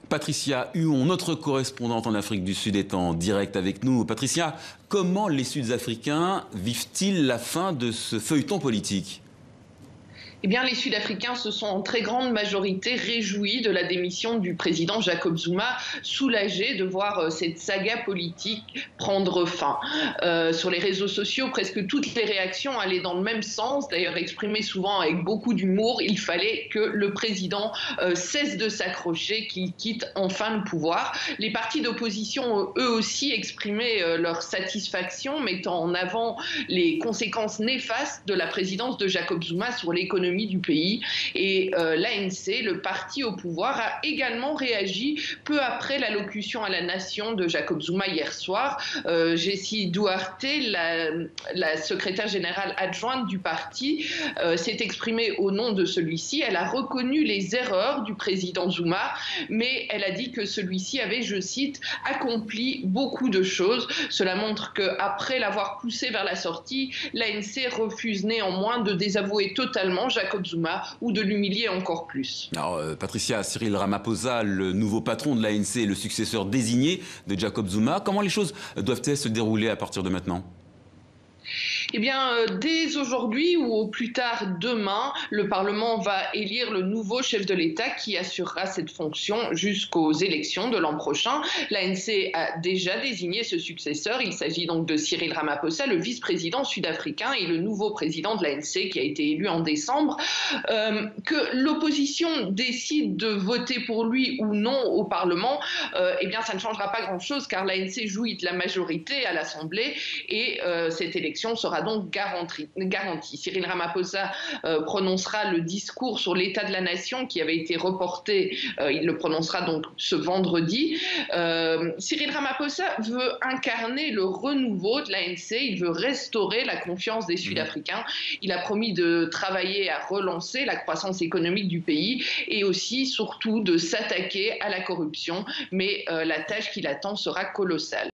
Patricia Huon, notre correspondante en Afrique du Sud, est en direct avec nous. Patricia, comment les Sud-Africains vivent-ils la fin de ce feuilleton politique ? Eh bien, les Sud-Africains se sont en très grande majorité réjouis de la démission du président Jacob Zuma, soulagés de voir cette saga politique prendre fin. Sur les réseaux sociaux, presque toutes les réactions allaient dans le même sens, d'ailleurs exprimées souvent avec beaucoup d'humour. Il fallait que le président cesse de s'accrocher, qu'il quitte enfin le pouvoir. Les partis d'opposition, eux aussi, exprimaient leur satisfaction, mettant en avant les conséquences néfastes de la présidence de Jacob Zuma sur l'économie du pays. Et l'ANC, le parti au pouvoir, a également réagi peu après l'allocution à la nation de Jacob Zuma hier soir. Jessie Duarte, la secrétaire générale adjointe du parti, s'est exprimée au nom de celui-ci. Elle a reconnu les erreurs du président Zuma, mais elle a dit que celui-ci avait, je cite, accompli beaucoup de choses. Cela montre qu'après l'avoir poussé vers la sortie, l'ANC refuse néanmoins de désavouer totalement Jacob Zuma ou de l'humilier encore plus. Alors, Patricia, Cyril Ramaphosa, le nouveau patron de l'ANC, le successeur désigné de Jacob Zuma, comment les choses doivent-elles se dérouler à partir de maintenant ? Eh bien, dès aujourd'hui ou au plus tard demain, le Parlement va élire le nouveau chef de l'État qui assurera cette fonction jusqu'aux élections de l'an prochain. L'ANC a déjà désigné ce successeur. Il s'agit donc de Cyril Ramaphosa, le vice-président sud-africain et le nouveau président de l'ANC qui a été élu en décembre. Que l'opposition décide de voter pour lui ou non au Parlement, eh bien, ça ne changera pas grand-chose car l'ANC jouit de la majorité à l'Assemblée et cette élection sera donc garantie. Cyril Ramaphosa prononcera le discours sur l'état de la nation qui avait été reporté. Il le prononcera donc ce vendredi. Cyril Ramaphosa veut incarner le renouveau de l'ANC. Il veut restaurer la confiance des Sud-Africains. Il a promis de travailler à relancer la croissance économique du pays et aussi, surtout, de s'attaquer à la corruption. Mais la tâche qui l'attend sera colossale.